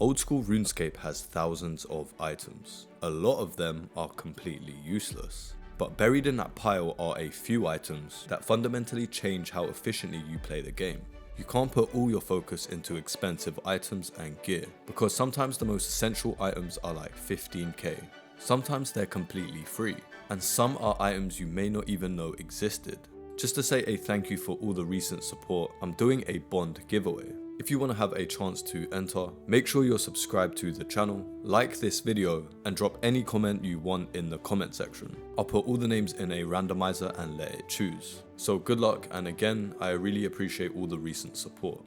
Old School RuneScape has thousands of items. A lot of them are completely useless. But buried in that pile are a few items that fundamentally change how efficiently you play the game. You can't put all your focus into expensive items and gear, because sometimes the most essential items are like 15k. Sometimes they're completely free, and some are items you may not even know existed. Just to say a thank you for all the recent support, I'm doing a bond giveaway. If you want to have a chance to enter, make sure you're subscribed to the channel, like this video, and drop any comment you want in the comment section. I'll put all the names in a randomizer and let it choose. So good luck, and again, I really appreciate all the recent support.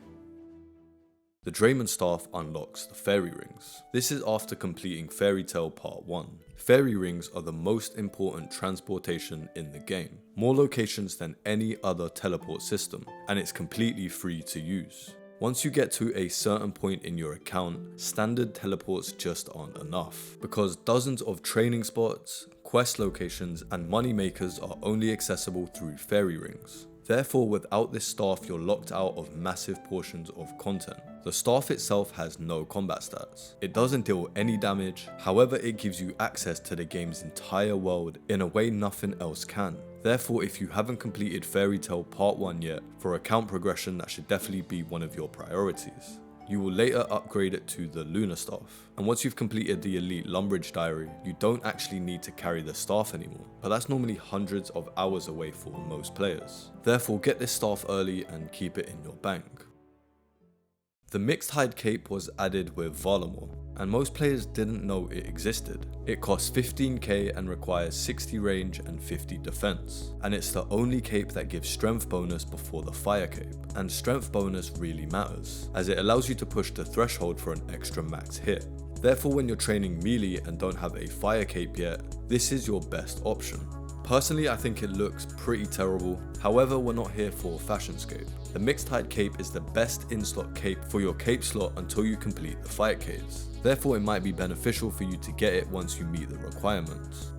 The Dramen Staff unlocks the Fairy Rings. This is after completing Fairy Tale Part 1. Fairy Rings are the most important transportation in the game, more locations than any other teleport system, and it's completely free to use. Once you get to a certain point in your account, standard teleports just aren't enough, because dozens of training spots, quest locations, and money makers are only accessible through Fairy Rings. Therefore, without this staff, you're locked out of massive portions of content. The staff itself has no combat stats. It doesn't deal any damage, however it gives you access to the game's entire world in a way nothing else can. Therefore, if you haven't completed Fairy Tale Part 1 yet, for account progression that should definitely be one of your priorities. You will later upgrade it to the Lunar Staff, and once you've completed the Elite Lumbridge Diary, you don't actually need to carry the staff anymore, but that's normally hundreds of hours away for most players. Therefore, get this staff early and keep it in your bank. The Mixed Hide Cape was added with Valamor, and most players didn't know it existed. It costs 15k and requires 60 range and 50 defense, and it's the only cape that gives strength bonus before the fire cape, and strength bonus really matters, as it allows you to push the threshold for an extra max hit. Therefore, when you're training melee and don't have a fire cape yet, this is your best option. Personally, I think it looks pretty terrible, however we're not here for fashionscape. The Mixed Hide Cape is the best in-slot cape for your cape slot until you complete the fight caves. Therefore, it might be beneficial for you to get it once you meet the requirements.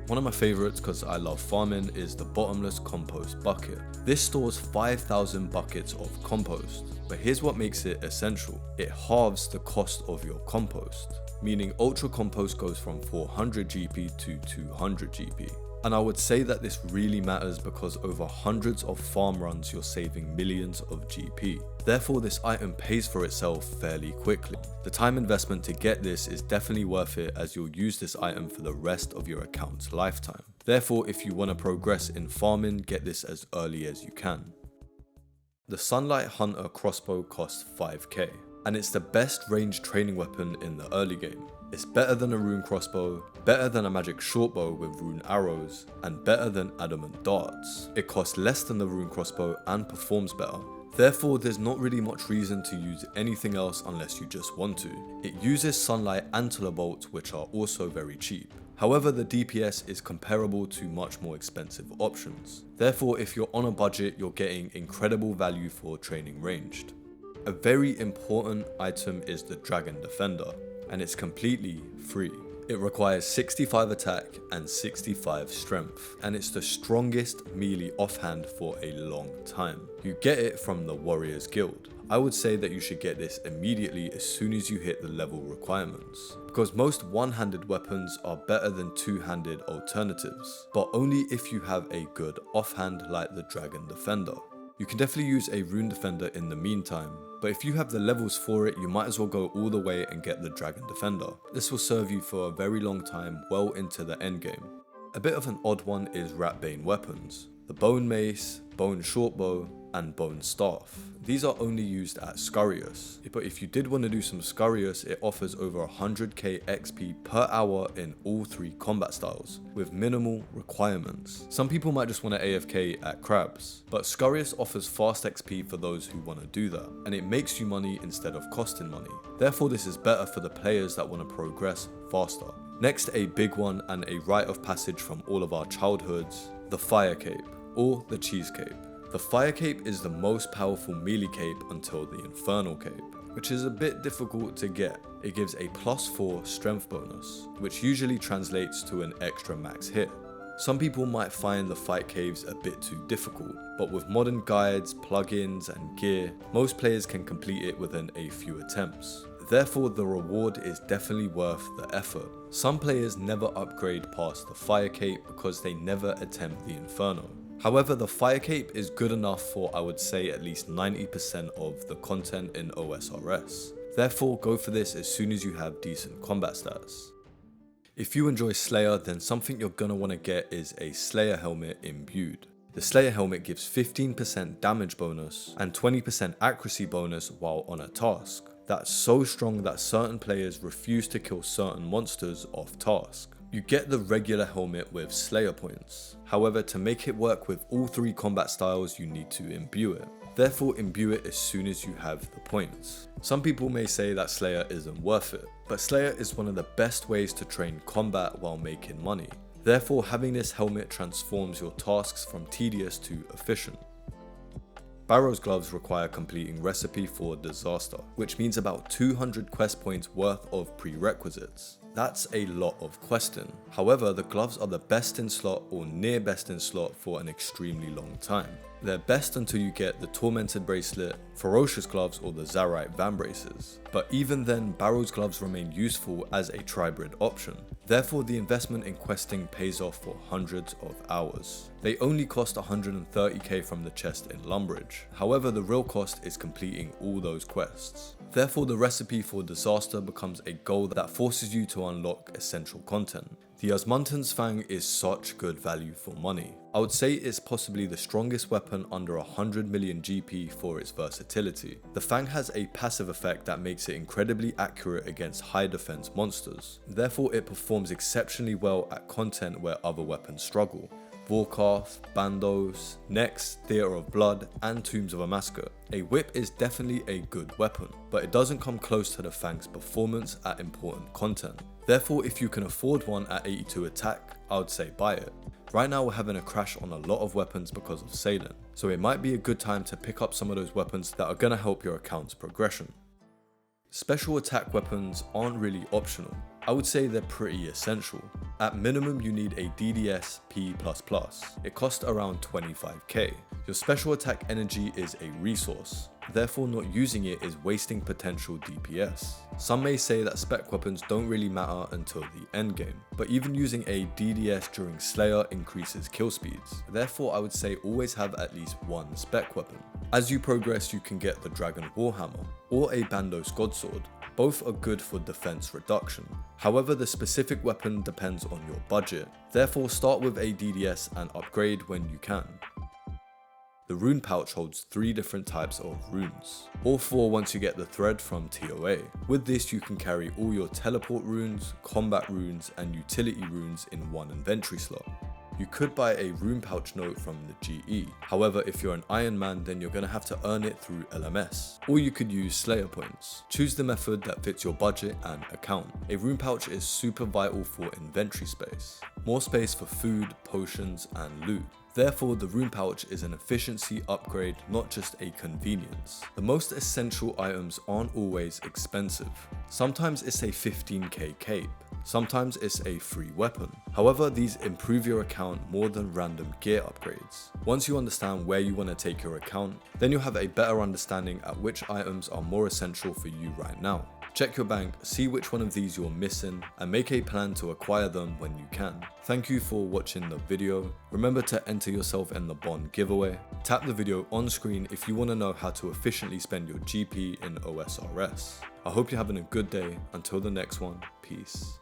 One of my favorites, because I love farming, is the Bottomless Compost Bucket. This stores 5,000 buckets of compost, but here's what makes it essential. It halves the cost of your compost, meaning Ultra Compost goes from 400 GP to 200 GP. And I would say that this really matters because over hundreds of farm runs you're saving millions of GP. Therefore, this item pays for itself fairly quickly. The time investment to get this is definitely worth it, as you'll use this item for the rest of your account's lifetime. Therefore, if you want to progress in farming, get this as early as you can. The Sunlight Hunter Crossbow costs 5k, and it's the best ranged training weapon in the early game. It's better than a rune crossbow, better than a magic shortbow with rune arrows, and better than adamant darts. It costs less than the rune crossbow and performs better. Therefore, there's not really much reason to use anything else unless you just want to. It uses sunlight and bolts, which are also very cheap. However, the DPS is comparable to much more expensive options. Therefore, if you're on a budget, you're getting incredible value for training ranged. A very important item is the Dragon Defender, and it's completely free. It requires 65 attack and 65 strength, and it's the strongest melee offhand for a long time. You get it from the Warriors Guild. I would say that you should get this immediately as soon as you hit the level requirements, because most one-handed weapons are better than two-handed alternatives, but only if you have a good offhand like the Dragon Defender. You can definitely use a Rune Defender in the meantime, but if you have the levels for it, you might as well go all the way and get the Dragon Defender. This will serve you for a very long time, well into the endgame. A bit of an odd one is Bane Weapons. The Bone Mace, Bone Shortbow, and Bone Staff. These are only used at Scurrius, but if you did want to do some Scurrius, it offers over 100k XP per hour in all 3 combat styles, with minimal requirements. Some people might just want to AFK at crabs, but Scurrius offers fast XP for those who want to do that, and it makes you money instead of costing money. Therefore, this is better for the players that want to progress faster. Next, a big one and a rite of passage from all of our childhoods, the Fire Cape, or the Cheese Cape. The Fire Cape is the most powerful melee cape until the Infernal Cape, which is a bit difficult to get. It gives a +4 strength bonus, which usually translates to an extra max hit. Some people might find the fight caves a bit too difficult, but with modern guides, plugins, and gear, most players can complete it within a few attempts. therefore the reward is definitely worth the effort. Some players never upgrade past the Fire Cape because they never attempt the Inferno. However, the Fire Cape is good enough for, I would say, at least 90% of the content in OSRS. Therefore, go for this as soon as you have decent combat stats. If you enjoy Slayer, then something you're gonna want to get is a Slayer helmet imbued. The Slayer helmet gives 15% damage bonus and 20% accuracy bonus while on a task. That's so strong that certain players refuse to kill certain monsters off task. You get the regular helmet with Slayer points. However, to make it work with all 3 combat styles, you need to imbue it. Therefore, imbue it as soon as you have the points. Some people may say that Slayer isn't worth it, but Slayer is one of the best ways to train combat while making money. Therefore, having this helmet transforms your tasks from tedious to efficient. Barrows Gloves require completing Recipe for Disaster, which means about 200 quest points worth of prerequisites. That's a lot of questing. However, the gloves are the best in slot or near best in slot for an extremely long time. They're best until you get the Tormented Bracelet, Ferocious Gloves or the Zarite Van Braces. But even then, Barrows Gloves remain useful as a tribrid option. Therefore, the investment in questing pays off for hundreds of hours. They only cost 130k from the chest in Lumbridge. However, the real cost is completing all those quests. Therefore, the Recipe for Disaster becomes a goal that forces you to unlock essential content. The Osmumten's Fang is such good value for money. I would say it's possibly the strongest weapon under 100 million GP for its versatility. The Fang has a passive effect that makes it incredibly accurate against high defense monsters. Therefore, it performs exceptionally well at content where other weapons struggle. Warcraft, Bandos, Next, Theatre of Blood, and Tombs of a Massacre. A whip is definitely a good weapon, but it doesn't come close to the Fang's performance at important content. Therefore, if you can afford one at 82 attack, I would say buy it. Right now we're having a crash on a lot of weapons because of Sailing, so it might be a good time to pick up some of those weapons that are gonna help your account's progression. Special attack weapons aren't really optional. I would say they're pretty essential. At minimum, you need a DDS P++. It costs around 25k. Your special attack energy is a resource. Therefore, not using it is wasting potential DPS. Some may say that spec weapons don't really matter until the end game, but even using a DDS during Slayer increases kill speeds. Therefore, I would say always have at least one spec weapon. As you progress, you can get the Dragon Warhammer or a Bandos Godsword. Both are good for defense reduction. However, the specific weapon depends on your budget. Therefore, start with a DDS and upgrade when you can. The Rune Pouch holds 3 different types of runes, all 4 once you get the thread from TOA. With this, you can carry all your teleport runes, combat runes, and utility runes in one inventory slot. You could buy a Rune Pouch note from the GE. However, if you're an Ironman, then you're gonna have to earn it through LMS. Or you could use Slayer points. Choose the method that fits your budget and account. A Rune Pouch is super vital for inventory space. More space for food, potions, and loot. Therefore, the Rune Pouch is an efficiency upgrade, not just a convenience. The most essential items aren't always expensive. Sometimes it's a 15k cape. Sometimes it's a free weapon. However, these improve your account more than random gear upgrades. Once you understand where you want to take your account, then you'll have a better understanding at which items are more essential for you right now. Check your bank, see which one of these you're missing, and make a plan to acquire them when you can. Thank you for watching the video. Remember to enter yourself in the Bond giveaway. Tap the video on screen if you want to know how to efficiently spend your GP in OSRS. I hope you're having a good day. Until the next one, peace.